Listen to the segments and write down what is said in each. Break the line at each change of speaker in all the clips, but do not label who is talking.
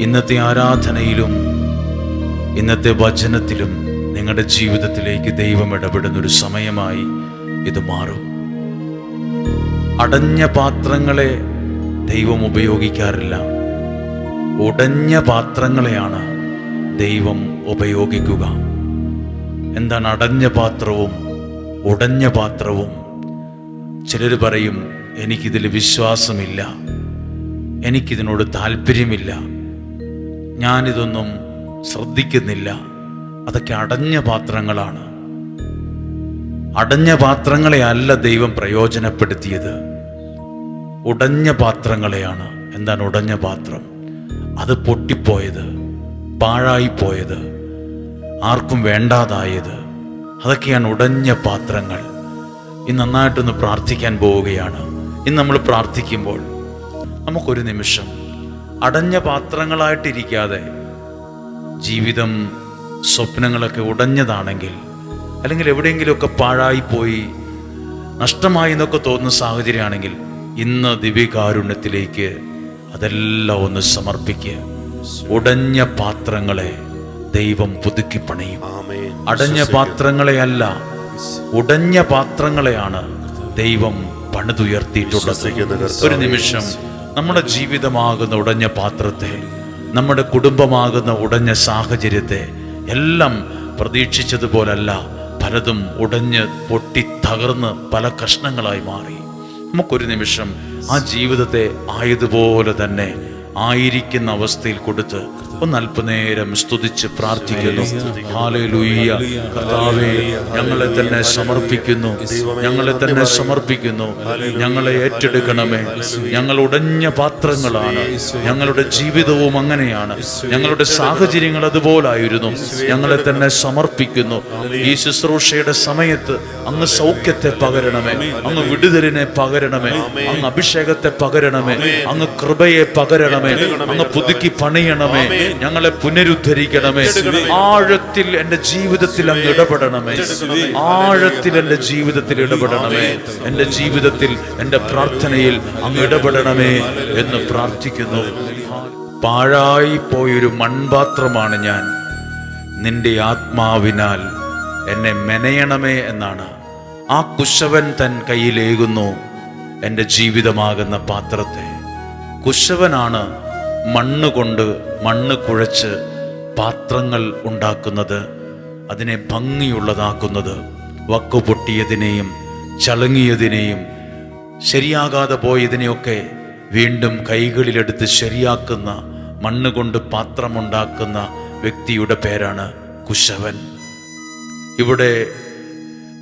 ഇന്നത്തെ ആരാധനയിലും ഇന്നത്തെ വചനത്തിലും നിങ്ങളുടെ ജീവിതത്തിലേക്ക് ദൈവം ഇടപെടുന്നൊരു സമയമായി ഇത് മാറും. അടഞ്ഞ പാത്രങ്ങളെ ദൈവം ഉപയോഗിക്കാറില്ല. ഉടഞ്ഞ പാത്രങ്ങളെയാണ് ദൈവം ഉപയോഗിക്കുക. എന്താണ് അടഞ്ഞ പാത്രവും ഉടഞ്ഞ പാത്രവും? ചിലർ പറയും, എനിക്കിതിൽ വിശ്വാസമില്ല, എനിക്കിതിനോട് താല്പര്യമില്ല, ഞാനിതൊന്നും ശ്രദ്ധിക്കുന്നില്ല. അതൊക്കെ അടഞ്ഞ പാത്രങ്ങളാണ്. അടഞ്ഞ പാത്രങ്ങളെ അല്ല ദൈവം പ്രയോജനപ്പെടുത്തിയത്, ഉടഞ്ഞ പാത്രങ്ങളെയാണ്. എന്താണ് ഉടഞ്ഞ പാത്രം? അത് പൊട്ടിപ്പോയത്, പാഴായിപ്പോയത്, ആർക്കും വേണ്ടാതായത്, അതൊക്കെയാണ് ഉടഞ്ഞ പാത്രങ്ങൾ. ഇന്ന് നന്നായിട്ടൊന്ന് പ്രാർത്ഥിക്കാൻ പോവുകയാണ്. ഇന്ന് നമ്മൾ പ്രാർത്ഥിക്കുമ്പോൾ നമുക്കൊരു നിമിഷം അടഞ്ഞ പാത്രങ്ങളായിട്ടിരിക്കാതെ, ജീവിതം സ്വപ്നങ്ങളൊക്കെ ഉടഞ്ഞതാണെങ്കിൽ, അല്ലെങ്കിൽ എവിടെയെങ്കിലുമൊക്കെ പാഴായിപ്പോയി നഷ്ടമായി എന്നൊക്കെ തോന്നുന്ന സാഹചര്യമാണെങ്കിൽ, ഇന്ന് ദിവ്യകാരുണ്യത്തിലേക്ക് അതെല്ലാം ഒന്ന് സമർപ്പിക്കുക. ഉടഞ്ഞ പാത്രങ്ങളെ ദൈവം പുതുക്കി പണിയും. അടഞ്ഞ പാത്രങ്ങളെ അല്ല, ഉടഞ്ഞ പാത്രങ്ങളെയാണ് ദൈവം പണിതുയർത്തിയിട്ടുള്ളത്. ഒരു നിമിഷം നമ്മുടെ ജീവിതമാകുന്ന ഉടഞ്ഞ പാത്രത്തെ, നമ്മുടെ കുടുംബമാകുന്ന ഉടഞ്ഞ സാഹചര്യത്തെ എല്ലാം പ്രതീക്ഷിച്ചതുപോലല്ല, പലതും ഉടഞ്ഞ് പൊട്ടി തകർന്ന് പല കഷ്ണങ്ങളായി മാറി. നമുക്കൊരു നിമിഷം ആ ജീവിതത്തെ ആയതുപോലെ തന്നെ ആയിരിക്കുന്ന അവസ്ഥയിൽ കൊടുത്ത് ഒന്ന് അല്പനേരം സ്തുതിച്ച് പ്രാർത്ഥിക്കുന്നു. ഹല്ലേലൂയ. കർത്താവേ, ഞങ്ങളെ തന്നെ സമർപ്പിക്കുന്നു, ഞങ്ങളെ തന്നെ സമർപ്പിക്കുന്നു. ഞങ്ങളെ ഏറ്റെടുക്കണമേ. ഞങ്ങൾ ഉടഞ്ഞ പാത്രങ്ങളാണ്. ഞങ്ങളുടെ ജീവിതവും അങ്ങനെയാണ്. ഞങ്ങളുടെ സാഹചര്യങ്ങൾ അതുപോലായിരുന്നു. ഞങ്ങളെ തന്നെ സമർപ്പിക്കുന്നു. ഈ ശുശ്രൂഷയുടെ സമയത്ത് അങ്ങ് സൗഖ്യത്തെ പകരണമേ, അങ്ങ് വിടുതലിനെ പകരണമേ, അങ്ങ് അഭിഷേകത്തെ പകരണമേ, അങ്ങ് കൃപയെ പകരണമേ, അങ്ങ് പുതുക്കി പണിയണമേ, ഞങ്ങളെ പുനരുദ്ധരിക്കണമേ. ആഴത്തിൽ എൻ്റെ ജീവിതത്തിൽ അങ്ങ് ഇടപെടണമേ. ആഴത്തിൽ എൻ്റെ ജീവിതത്തിൽ ഇടപെടണമേ. എൻ്റെ ജീവിതത്തിൽ, എൻ്റെ പ്രാർത്ഥനയിൽ അങ്ങ് ഇടപെടണമേ എന്ന് പ്രാർത്ഥിക്കുന്നു. പാഴായി പോയൊരു മൺപാത്രമാണ് ഞാൻ, നിന്റെ ആത്മാവിനാൽ എന്നെ മെനയണമേ എന്നാണ് ആ കുശവൻ തൻ കയ്യിലേകുന്നു എൻ്റെ ജീവിതമാകുന്ന പാത്രത്തെ. കുശവനാണ് മണ്ണ് കുഴച്ച് പാത്രങ്ങൾ ഉണ്ടാക്കുന്നത്, അതിനെ ഭംഗിയുള്ളതാക്കുന്നത്. വക്കുപൊട്ടിയതിനെയും ചളുങ്ങിയതിനെയും ശരിയാകാതെ പോയതിനെയൊക്കെ വീണ്ടും കൈകളിലെടുത്ത് ശരിയാക്കുന്ന, മണ്ണുകൊണ്ട് പാത്രമുണ്ടാക്കുന്ന വ്യക്തിയുടെ പേരാണ് കുശവൻ. ഇവിടെ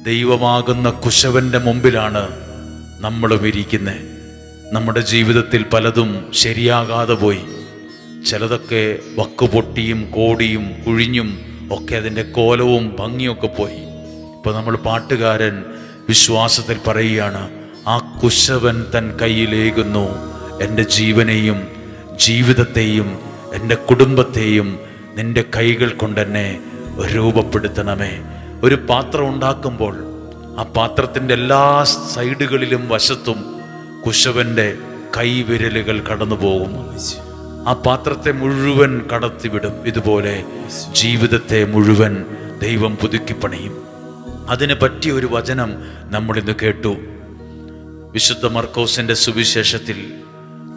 ദൈവമാകുന്ന കുശവന്റെ മുമ്പിലാണ് നമ്മളും ഇരിക്കുന്നത്. നമ്മുടെ ജീവിതത്തിൽ പലതും ശരിയാകാതെ പോയി. ചിലതൊക്കെ വക്കുപൊട്ടിയും കോടിയും കുഴിഞ്ഞും ഒക്കെ അതിൻ്റെ കോലവും ഭംഗിയൊക്കെ പോയി. ഇപ്പോൾ നമ്മൾ പാട്ടുകാരൻ വിശ്വാസത്തിൽ പറയുകയാണ്, ആ കുശവൻ തൻ കയ്യിലേകുന്നു എൻ്റെ ജീവനെയും ജീവിതത്തെയും എൻ്റെ കുടുംബത്തെയും നിൻ്റെ കൈകൾ കൊണ്ടെന്നെ രൂപപ്പെടുത്തണമേ. ഒരു പാത്രം ഉണ്ടാക്കുമ്പോൾ ആ പാത്രത്തിൻ്റെ എല്ലാ സൈഡുകളിലും വശത്തും കുശവന്റെ കൈവിരലുകൾ കടന്നു പോകും. ആ പാത്രത്തെ മുഴുവൻ കടത്തിവിടും. ഇതുപോലെ ജീവിതത്തെ മുഴുവൻ ദൈവം പുതുക്കിപ്പണിയും. അതിന് പറ്റിയ ഒരു വചനം നമ്മൾ ഇന്ന് കേട്ടു. വിശുദ്ധ മർക്കോസിന്റെ സുവിശേഷത്തിൽ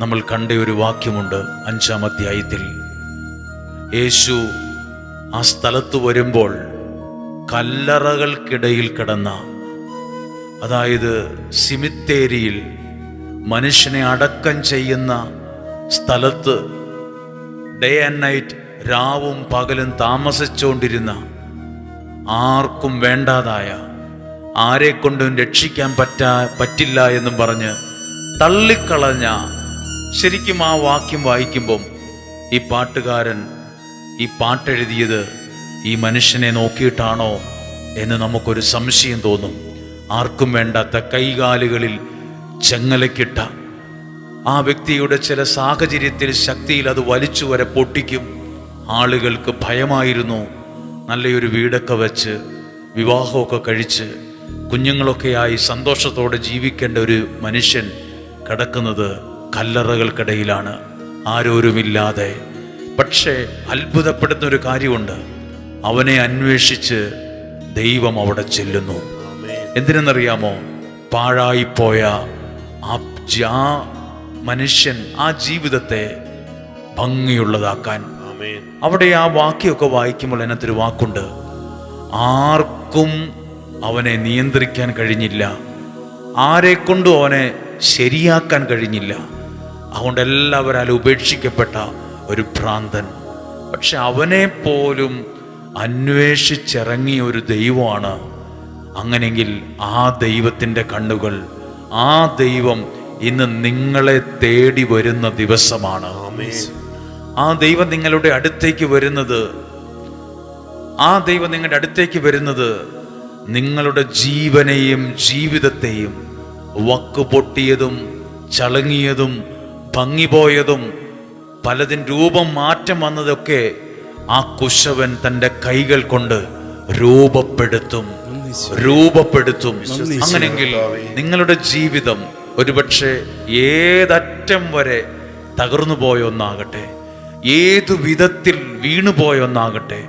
നമ്മൾ കണ്ട ഒരു വാക്യമുണ്ട്. 5-ാം അധ്യായത്തിൽ യേശു ആ സ്ഥലത്ത് വരുമ്പോൾ കല്ലറകൾക്കിടയിൽ കിടന്ന, അതായത് സിമിത്തേരിയിൽ മനുഷ്യനെ അടക്കം ചെയ്യുന്ന സ്ഥലത്ത് ഡേ ആൻഡ് നൈറ്റ്, രാവും പകലും താമസിച്ചുകൊണ്ടിരുന്ന, ആർക്കും വേണ്ടാതായ, ആരെക്കൊണ്ടും രക്ഷിക്കാൻ പറ്റില്ല എന്നും പറഞ്ഞ് തള്ളിക്കളഞ്ഞ, ശരിക്കും ആ വാക്യം വായിക്കുമ്പം ഈ പാട്ടുകാരൻ ഈ പാട്ടെഴുതിയത് ഈ മനുഷ്യനെ നോക്കിയിട്ടാണോ എന്ന് നമുക്കൊരു സംശയം തോന്നും. ആർക്കും വേണ്ടാത്ത, കൈകാലുകളിൽ ചെങ്ങലക്കിട്ട ആ വ്യക്തിയുടെ ചില സാഹചര്യത്തിൽ ശക്തിയിൽ അത് വലിച്ചു വരെ പൊട്ടിക്കും. ആളുകൾക്ക് ഭയമായിരുന്നു. നല്ലൊരു വീടൊക്കെ വെച്ച് വിവാഹമൊക്കെ കഴിച്ച് കുഞ്ഞുങ്ങളൊക്കെയായി സന്തോഷത്തോടെ ജീവിക്കേണ്ട ഒരു മനുഷ്യൻ കിടക്കുന്നത് കല്ലറകൾക്കിടയിലാണ്. ആരോരുമില്ലാതെ, പക്ഷേ അത്ഭുതപ്പെടുന്ന ഒരു കാര്യമുണ്ട്. അവനെ അന്വേഷിച്ച് ദൈവം അവിടെ ചെല്ലുന്നു. എന്തിനെന്നറിയാമോ? പാഴായിപ്പോയ ആ മനുഷ്യൻ ആ ജീവിതത്തെ ഭംഗിയുള്ളതാക്കാൻ. അവിടെ ആ വാക്യമൊക്കെ വായിക്കുമ്പോൾ അതിനകത്തൊരു വാക്കുണ്ട്, ആർക്കും അവനെ നിയന്ത്രിക്കാൻ കഴിഞ്ഞില്ല, ആരെക്കൊണ്ടും അവനെ ശരിയാക്കാൻ കഴിഞ്ഞില്ല. അതുകൊണ്ട് എല്ലാവരും ഉപേക്ഷിക്കപ്പെട്ട ഒരു ഭ്രാന്തൻ. പക്ഷെ അവനെ പോലും അന്വേഷിച്ചിറങ്ങിയ ഒരു ദൈവമാണ്. അങ്ങനെയെങ്കിൽ ആ ദൈവത്തിൻ്റെ കണ്ണുകൾ, ആ ദൈവം ഇന്ന് നിങ്ങളെ തേടി വരുന്ന ദിവസമാണ്. ആ ദൈവം നിങ്ങളുടെ അടുത്തേക്ക് വരുന്നത്, ആ ദൈവം നിങ്ങളുടെ അടുത്തേക്ക് വരുന്നത് നിങ്ങളുടെ ജീവനെയും ജീവിതത്തെയും വക്ക് പൊട്ടിയതും ചളുങ്ങിയതും ഭംഗിപോയതും പലതിൻ രൂപം മാറ്റം വന്നതൊക്കെ ആ കുശവൻ തൻ്റെ കൈകൾ കൊണ്ട് രൂപപ്പെടുത്തും. അങ്ങനെയെങ്കിൽ നിങ്ങളുടെ ജീവിതം ഒരുപക്ഷെ ഏതറ്റം വരെ തകർന്നു പോയൊന്നാകട്ടെ, ഏതു വിധത്തിൽ വീണുപോയൊന്നാകട്ടെ,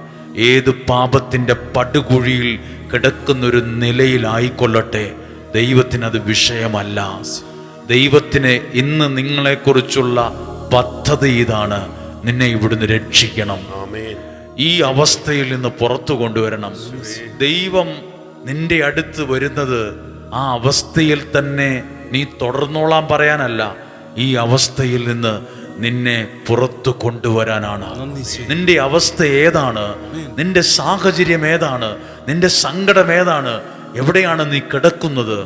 ഏത് പാപത്തിൻ്റെ പടുകുഴിയിൽ കിടക്കുന്നൊരു നിലയിലായിക്കൊള്ളട്ടെ, ദൈവത്തിനത് വിഷയമല്ല. ദൈവത്തിന് ഇന്ന് നിങ്ങളെക്കുറിച്ചുള്ള പദ്ധതി ഇതാണ്, നിന്നെ ഇവിടുന്ന് രക്ഷിക്കണം, ഈ അവസ്ഥയിൽ നിന്ന് പുറത്തു കൊണ്ടുവരണം. ദൈവം നിന്റെ അടുത്ത് വരുന്നത് ആ അവസ്ഥയിൽ തന്നെ നീ തുടർന്നോളാൻ പറയാനല്ല, ഈ അവസ്ഥയിൽ നിന്ന് നിന്നെ പുറത്തു കൊണ്ടുവരാനാണ്. നിന്റെ അവസ്ഥ ഏതാണ്, നിന്റെ സാഹചര്യം ഏതാണ്, നിന്റെ സങ്കടം ഏതാണ്, എവിടെയാണ് നീ കിടക്കുന്നത്,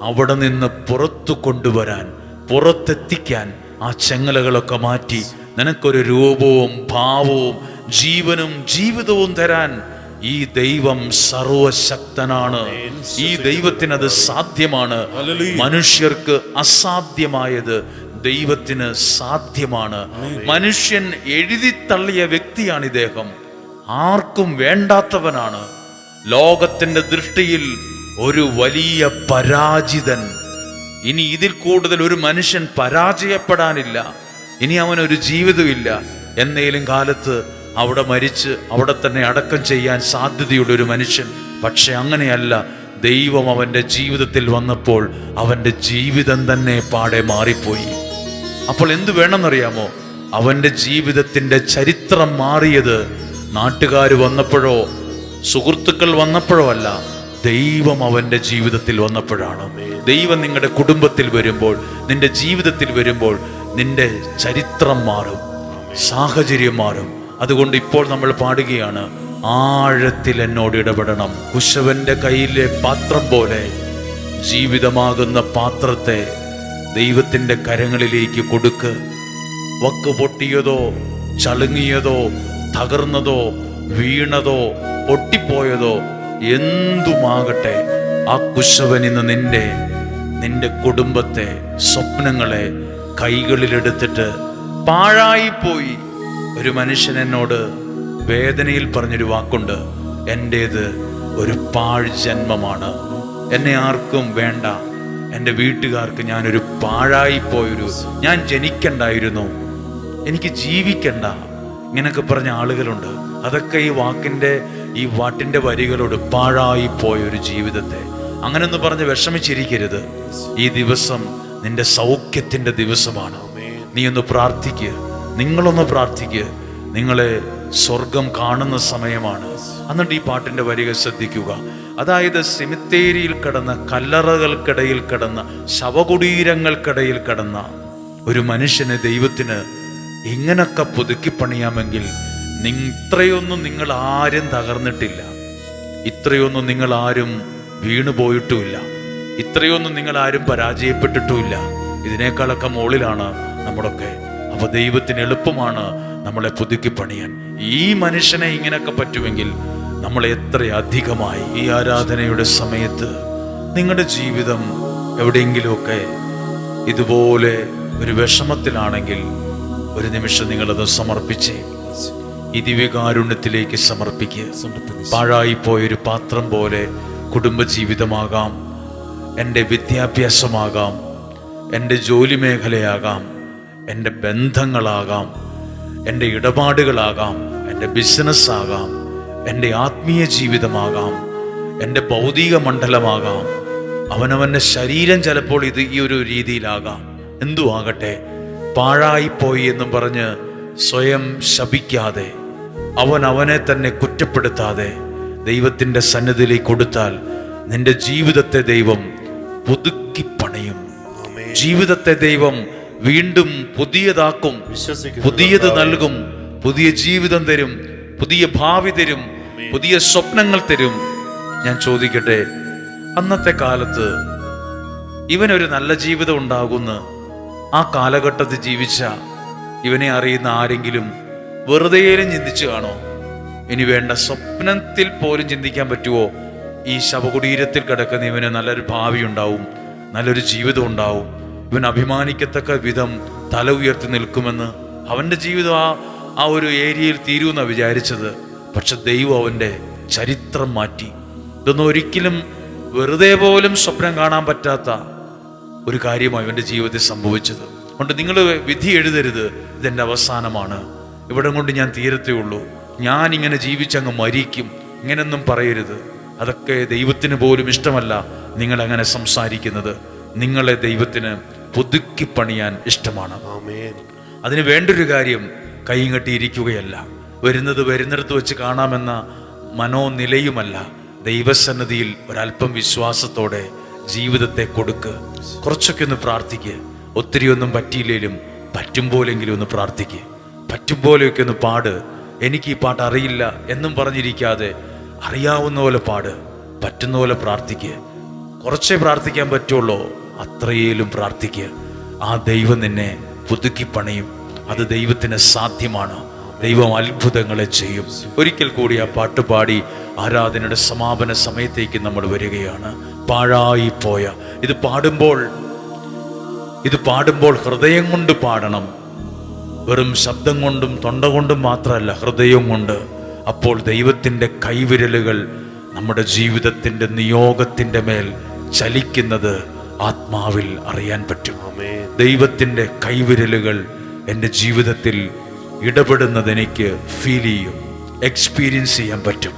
അവിടെ നിന്ന് പുറത്തു കൊണ്ടുവരാൻ, പുറത്തെത്തിക്കാൻ ആ ചെങ്ങലകളൊക്കെ മാറ്റി നിനക്കൊരു രൂപവും ഭാവവും ജീവനും ജീവിതവും തരാൻ ഈ ദൈവം സർവശക്തനാണ്. ഈ ദൈവത്തിനത് സാധ്യമാണ്. മനുഷ്യർക്ക് അസാധ്യമായത് ദൈവത്തിന് സാധ്യമാണ്. മനുഷ്യൻ എഴുതി തള്ളിയ വ്യക്തിയാണ് ഇദ്ദേഹം, ആർക്കും വേണ്ടാത്തവനാണ്, ലോകത്തിന്റെ ദൃഷ്ടിയിൽ ഒരു വലിയ പരാജിതൻ. ഇനി ഇതിൽ കൂടുതൽ ഒരു മനുഷ്യൻ പരാജയപ്പെടാനില്ല, ഇനി അവനൊരു ജീവിതമില്ല. എന്നേലും കാലത്ത് അവിടെ മരിച്ച് അവിടെ തന്നെ അടക്കം ചെയ്യാൻ സാധ്യതയുള്ള ഒരു മനുഷ്യൻ. പക്ഷെ അങ്ങനെയല്ല, ദൈവം അവൻ്റെ ജീവിതത്തിൽ വന്നപ്പോൾ അവൻ്റെ ജീവിതം തന്നെ പാടെ മാറിപ്പോയി. അപ്പോൾ എന്തു വേണമെന്നറിയാമോ? അവൻ്റെ ജീവിതത്തിൻ്റെ ചരിത്രം മാറിയത് നാട്ടുകാർ വന്നപ്പോഴോ സുഹൃത്തുക്കൾ വന്നപ്പോഴോ അല്ല, ദൈവം അവൻ്റെ ജീവിതത്തിൽ വന്നപ്പോഴാണ്. ദൈവം നിങ്ങളുടെ കുടുംബത്തിൽ വരുമ്പോൾ, നിന്റെ ജീവിതത്തിൽ വരുമ്പോൾ നിന്റെ ചരിത്രം മാറും, സാഹചര്യം മാറും. അതുകൊണ്ട് ഇപ്പോൾ നമ്മൾ പാടുകയാണ്, ആഴത്തിൽ എന്നോട് ഇടപെടണം. കുശവന്റെ കയ്യിലെ പാത്രം പോലെ ജീവിതമാകുന്ന പാത്രത്തെ ദൈവത്തിൻ്റെ കരങ്ങളിലേക്ക് കൊടുക്ക്. വക്ക് പൊട്ടിയതോ ചളുങ്ങിയതോ തകർന്നതോ വീണതോ പൊട്ടിപ്പോയതോ എന്തുമാകട്ടെ, ആ കുശവൻ ഇന്ന് നിന്റെ കുടുംബത്തെ, സ്വപ്നങ്ങളെ കൈകളിലെടുത്തിട്ട്, പാഴായിപ്പോയി. ഒരു മനുഷ്യൻ എന്നോട് വേദനയിൽ പറഞ്ഞൊരു വാക്കുണ്ട്, എൻ്റേത് ഒരു പാഴ് ജന്മമാണ്, എന്നെ ആർക്കും വേണ്ട, എൻ്റെ വീട്ടുകാർക്ക് ഞാനൊരു പാഴായിപ്പോയൊരു, ഞാൻ ജനിക്കണ്ടായിരുന്നു, എനിക്ക് ജീവിക്കണ്ട, ഇങ്ങനൊക്കെ പറഞ്ഞ ആളുകളുണ്ട്. അതൊക്കെ ഈ വാട്ടിൻ്റെ വരികളോട്, പാഴായിപ്പോയൊരു ജീവിതത്തെ അങ്ങനെയൊന്ന് പറഞ്ഞ് വിഷമിച്ചിരിക്കരുത്. ഈ ദിവസം നിന്റെ സൗഖ്യത്തിൻ്റെ ദിവസമാണ്. നീ ഒന്ന് പ്രാർത്ഥിക്കുക, നിങ്ങളൊന്ന് പ്രാർത്ഥിക്കുക. നിങ്ങളെ സ്വർഗം കാണുന്ന സമയമാണ്. എന്നിട്ട് ഈ പാട്ടിൻ്റെ വരികൾ ശ്രദ്ധിക്കുക. അതായത് സെമിത്തേരിയിൽ കിടന്ന, കല്ലറകൾക്കിടയിൽ കിടന്ന, ശവകുടീരങ്ങൾക്കിടയിൽ കിടന്ന ഒരു മനുഷ്യനെ ദൈവത്തിന് ഇങ്ങനൊക്കെ പുതുക്കിപ്പണിയാമെങ്കിൽ ഇത്രയൊന്നും നിങ്ങൾ ആരും തകർന്നിട്ടില്ല, ഇത്രയൊന്നും നിങ്ങൾ ആരും വീണുപോയിട്ടുമില്ല, ഇത്രയൊന്നും നിങ്ങൾ ആരും പരാജയപ്പെട്ടിട്ടുമില്ല. ഇതിനേക്കാളൊക്കെ മുകളിലാണ് നമ്മളൊക്കെ. അപ്പോൾ ദൈവത്തിന് എളുപ്പമാണ് നമ്മളെ പുതുക്കിപ്പണിയാൻ. ഈ മനുഷ്യനെ ഇങ്ങനെയൊക്കെ പറ്റുമെങ്കിൽ നമ്മൾ എത്ര അധികമായി. ഈ ആരാധനയുടെ സമയത്ത് നിങ്ങളുടെ ജീവിതം എവിടെയെങ്കിലുമൊക്കെ ഇതുപോലെ ഒരു വിഷമത്തിലാണെങ്കിൽ ഒരു നിമിഷം നിങ്ങളത് സമർപ്പിച്ച് ഈ ദിവ്യകാരുണ്യത്തിലേക്ക് സമർപ്പിക്കുക. പാഴായിപ്പോയൊരു പാത്രം പോലെ കുടുംബജീവിതമാകാം, എൻ്റെ വിദ്യാഭ്യാസമാകാം, എൻ്റെ ജോലി മേഖലയാകാം, എൻ്റെ ബന്ധങ്ങളാകാം, എൻ്റെ ഇടപാടുകളാകാം, എൻ്റെ ബിസിനസ്സാകാം, എൻ്റെ ആത്മീയ ജീവിതമാകാം, എൻ്റെ ഭൗതിക മണ്ഡലമാകാം, അവനവൻ്റെ ശരീരം ചിലപ്പോൾ ഈ ഒരു രീതിയിലാകാം. എന്തു ആകട്ടെ, പാഴായിപ്പോയി എന്നും പറഞ്ഞ് സ്വയം ശപിക്കാതെ, അവനെ തന്നെ കുറ്റപ്പെടുത്താതെ ദൈവത്തിൻ്റെ സന്നിധിയിലേക്ക് കൊടുത്താൽ നിന്റെ ജീവിതത്തെ ദൈവം പുതുക്കി പണിയും. ജീവിതത്തെ ദൈവം വീണ്ടും പുതിയതാക്കും, പുതിയത് നൽകും, പുതിയ ജീവിതം തരും, പുതിയ ഭാവി തരും, പുതിയ സ്വപ്നങ്ങൾ തരും. ഞാൻ ചോദിക്കട്ടെ, അന്നത്തെ കാലത്ത് ഇവനൊരു നല്ല ജീവിതം ഉണ്ടാകുന്ന ആ കാലഘട്ടത്തിൽ ജീവിച്ച ഇവനെ അറിയുന്ന ആരെങ്കിലും വെറുതെയും ചിന്തിച്ചു കാണോ? ഇനി വേണ്ട, സ്വപ്നത്തിൽ പോലും ചിന്തിക്കാൻ പറ്റുമോ ഈ ശവകുടീരത്തിൽ കിടക്കുന്ന ഇവന് നല്ലൊരു ഭാവി ഉണ്ടാവും, നല്ലൊരു ജീവിതം ഉണ്ടാവും, ഇവൻ അഭിമാനിക്കത്തക്ക വിധം തല ഉയർത്തി നിൽക്കുമെന്ന്? അവൻ്റെ ജീവിതം ആ ഒരു ഏരിയയിൽ തീരുമെന്നാണ് വിചാരിച്ചത്. പക്ഷെ ദൈവം അവൻ്റെ ചരിത്രം മാറ്റി. ഇതൊന്നും ഒരിക്കലും വെറുതെ പോലും സ്വപ്നം കാണാൻ പറ്റാത്ത ഒരു കാര്യമാണ് ഇവൻ്റെ ജീവിതത്തിൽ സംഭവിച്ചത്. അതുകൊണ്ട് നിങ്ങൾ വിധി എഴുതരുത്, ഇതെൻ്റെ അവസാനമാണ്, ഇവിടെ കൊണ്ട് ഞാൻ തീരത്തേ ഉള്ളൂ, ഞാൻ ഇങ്ങനെ ജീവിച്ചങ്ങ് മരിക്കും, ഇങ്ങനെയൊന്നും പറയരുത്. അതൊക്കെ ദൈവത്തിന് പോലും ഇഷ്ടമല്ല നിങ്ങളങ്ങനെ സംസാരിക്കുന്നത്. നിങ്ങളെ ദൈവത്തിന് പുതുക്കി പണിയാൻ ഇഷ്ടമാണ്. അതിന് വേണ്ടൊരു കാര്യം കൈയും കെട്ടിയിരിക്കുകയല്ല, വരുന്നിടത്ത് വെച്ച് കാണാമെന്ന മനോനിലയുമല്ല. ദൈവസന്നിധിയിൽ ഒരല്പം വിശ്വാസത്തോടെ ജീവിതത്തെ കൊടുക്ക്. കുറച്ചൊക്കെ ഒന്ന് പ്രാർത്ഥിക്കുക. ഒത്തിരി ഒന്നും പറ്റിയില്ലേലും പറ്റും പോലെങ്കിലും ഒന്ന് പ്രാർത്ഥിക്കുക. പറ്റും പോലെയൊക്കെ ഒന്ന് പാട്. എനിക്ക് ഈ പാട്ട് അറിയില്ല എന്നും പറഞ്ഞിരിക്കാതെ അറിയാവുന്ന പോലെ പാട്, പറ്റുന്ന പോലെ പ്രാർത്ഥിക്കുക. കുറച്ചേ പ്രാർത്ഥിക്കാൻ പറ്റുള്ളൂ, അത്രയേലും പ്രാർത്ഥിക്കുക. ആ ദൈവം നിന്നെ പുതുക്കി പണിയും. അത് ദൈവത്തിന് സാധ്യമാണ്. ദൈവം അത്ഭുതങ്ങളെ ചെയ്യും. ഒരിക്കൽ കൂടി ആ പാട്ട് പാടി ആരാധനയുടെ സമാപന സമയത്തേക്ക് നമ്മൾ വരികയാണ്. പാഴായി പോയ ഇത് പാടുമ്പോൾ ഹൃദയം കൊണ്ട് പാടണം. വെറും ശബ്ദം കൊണ്ടും തൊണ്ട കൊണ്ടും മാത്രമല്ല, ഹൃദയം കൊണ്ട്. അപ്പോൾ ദൈവത്തിൻ്റെ കൈവിരലുകൾ നമ്മുടെ ജീവിതത്തിൻ്റെ നിയോഗത്തിൻ്റെ മേൽ ചലിക്കുന്നത് ആത്മാവിൽ അറിയാൻ പറ്റും. ദൈവത്തിൻ്റെ കൈവിരലുകൾ എൻ്റെ ജീവിതത്തിൽ ഇടപെടുന്നത് എനിക്ക് ഫീൽ ചെയ്യും, എക്സ്പീരിയൻസ് ചെയ്യാൻ പറ്റും.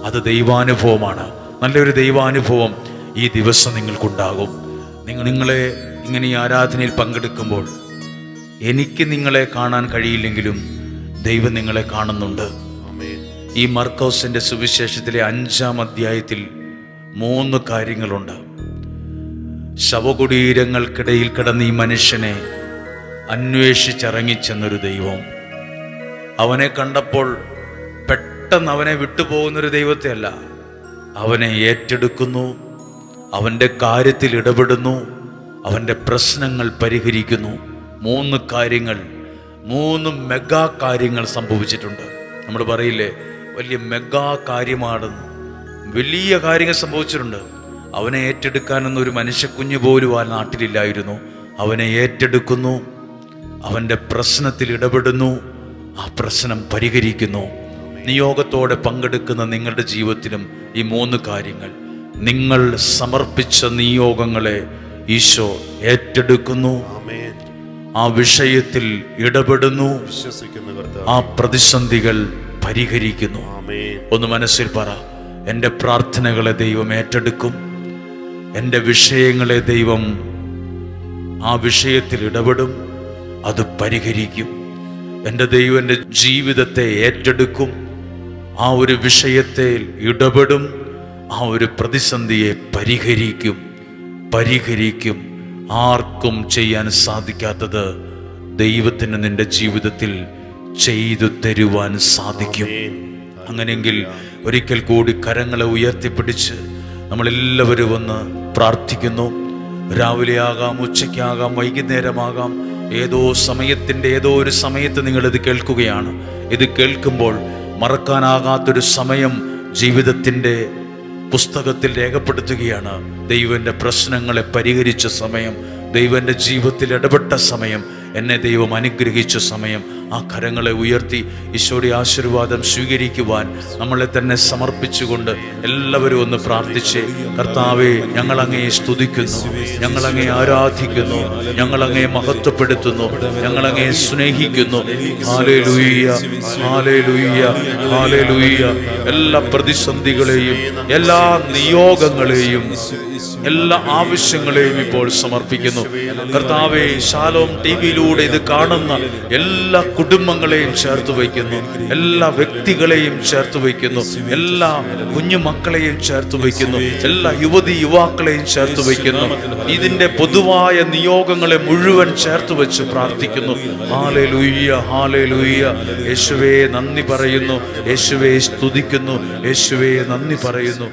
അത് ദൈവാനുഭവമാണ്. നല്ലൊരു ദൈവാനുഭവം ഈ ദിവസം നിങ്ങൾക്കുണ്ടാകും. നിങ്ങളെ ഇങ്ങനെ ഈ ആരാധനയിൽ പങ്കെടുക്കുമ്പോൾ എനിക്ക് നിങ്ങളെ കാണാൻ കഴിയില്ലെങ്കിലും ദൈവം നിങ്ങളെ കാണുന്നുണ്ട്. ഈ മർക്കോസിന്റെ സുവിശേഷത്തിലെ 5-ാം അധ്യായത്തിൽ 3 കാര്യങ്ങളുണ്ട്. ശവകുടീരങ്ങൾക്കിടയിൽ കിടന്ന ഈ മനുഷ്യനെ അന്വേഷിച്ചിറങ്ങിച്ചെന്നൊരു ദൈവം. അവനെ കണ്ടപ്പോൾ പെട്ടെന്ന് അവനെ വിട്ടുപോകുന്നൊരു ദൈവത്തെ അല്ല, അവനെ ഏറ്റെടുക്കുന്നു, അവൻ്റെ കാര്യത്തിൽ ഇടപെടുന്നു, അവൻ്റെ പ്രശ്നങ്ങൾ പരിഹരിക്കുന്നു. 3 കാര്യങ്ങൾ, 3 മെഗാ കാര്യങ്ങൾ സംഭവിച്ചിട്ടുണ്ട്. നമ്മൾ പറയില്ലേ, വലിയ മെഗാ കാര്യമാണെന്ന്. വലിയ കാര്യങ്ങൾ സംഭവിച്ചിട്ടുണ്ട്. അവനെ ഏറ്റെടുക്കാനൊന്നും ഒരു മനുഷ്യക്കുഞ്ഞു പോലും ആ നാട്ടിലില്ലായിരുന്നു. അവനെ ഏറ്റെടുക്കുന്നു, അവൻ്റെ പ്രശ്നത്തിൽ ഇടപെടുന്നു, ആ പ്രശ്നം പരിഹരിക്കുന്നു. നിയോഗത്തോടെ പങ്കെടുക്കുന്ന നിങ്ങളുടെ ജീവിതത്തിലും ഈ 3 കാര്യങ്ങൾ, നിങ്ങൾ സമർപ്പിച്ച നിയോഗങ്ങളെ ഈശോ ഏറ്റെടുക്കുന്നു, ആ വിഷയത്തിൽ ഇടപെടുന്നു, ആ പ്രതിസന്ധികൾ പരിഹരിക്കുന്നു. ഒന്ന് മനസ്സിൽ പറ, എൻ്റെ പ്രാർത്ഥനകളെ ദൈവം ഏറ്റെടുക്കും, എൻ്റെ വിഷയങ്ങളെ ദൈവം ആ വിഷയത്തിൽ ഇടപെടും, അത് പരിഹരിക്കും. എൻ്റെ ദൈവം എൻ്റെ ജീവിതത്തെ ഏറ്റെടുക്കും, ആ ഒരു വിഷയത്തിൽ ഇടപെടും, ആ ഒരു പ്രതിസന്ധിയെ പരിഹരിക്കും. ആർക്കും ചെയ്യാൻ സാധിക്കാത്തത് ദൈവത്തിന് നിന്റെ ജീവിതത്തിൽ ചെയ്തു തരുവാൻ സാധിക്കും. അങ്ങനെയെങ്കിൽ ഒരിക്കൽ കൂടി കരങ്ങളെ ഉയർത്തിപ്പിടിച്ച് നമ്മളെല്ലാവരും ഒന്ന് പ്രാർത്ഥിക്കുന്നു. രാവിലെയാകാം, ഉച്ചയ്ക്കാകാം, വൈകുന്നേരമാകാം, ഏതോ ഒരു സമയത്ത് നിങ്ങളിത് കേൾക്കുകയാണ്. ഇത് കേൾക്കുമ്പോൾ മറക്കാനാകാത്തൊരു സമയം ജീവിതത്തിൻ്റെ പുസ്തകത്തിൽ രേഖപ്പെടുത്തുകയാണ്. ദൈവൻ്റെ പ്രശ്നങ്ങളെ പരിഹരിച്ച സമയം, ദൈവൻ്റെ ജീവിതത്തിൽ ഇടപെട്ട സമയം, എന്നെ ദൈവം അനുഗ്രഹിച്ച സമയം. ആ കരങ്ങളെ ഉയർത്തി ഈശോയുടെ ആശീർവാദം സ്വീകരിക്കുവാൻ നമ്മളെ തന്നെ സമർപ്പിച്ചുകൊണ്ട് എല്ലാവരും ഒന്ന് പ്രാർത്ഥിച്ച്, കർത്താവേ, ഞങ്ങളങ്ങയെ സ്തുതിക്കുന്നു, ഞങ്ങളങ്ങയെ ആരാധിക്കുന്നു, ഞങ്ങളങ്ങയെ മഹത്വപ്പെടുത്തുന്നു, ഞങ്ങളങ്ങയെ സ്നേഹിക്കുന്നു. Hallelujah, hallelujah, hallelujah. എല്ലാ പ്രതിസന്ധികളെയും, എല്ലാ നിയോഗങ്ങളെയും, എല്ലാ ആവശ്യങ്ങളെയും ഇപ്പോൾ സമർപ്പിക്കുന്നു. കർത്താവേ, ശാലോം ടിവിയിലൂടെ ഇത് കാണുന്ന എല്ലാ കുടുംബങ്ങളെയും ചേർത്ത് വയ്ക്കുന്നു, എല്ലാ വ്യക്തികളെയും ചേർത്ത് വയ്ക്കുന്നു, എല്ലാ കുഞ്ഞു മക്കളെയും ചേർത്ത് വയ്ക്കുന്നു, എല്ലാ യുവതി യുവാക്കളെയും ചേർത്ത് വയ്ക്കുന്നു. ഇതിന്റെ പൊതുവായ നിയോഗങ്ങളെ മുഴുവൻ ചേർത്ത് വെച്ച് പ്രാർത്ഥിക്കുന്നു. Hallelujah, hallelujah. യേശുവേ നന്ദി പറയുന്നു, യേശുവേ സ്തുതിക്കുന്നു, യേശുവേ നന്ദി പറയുന്നു.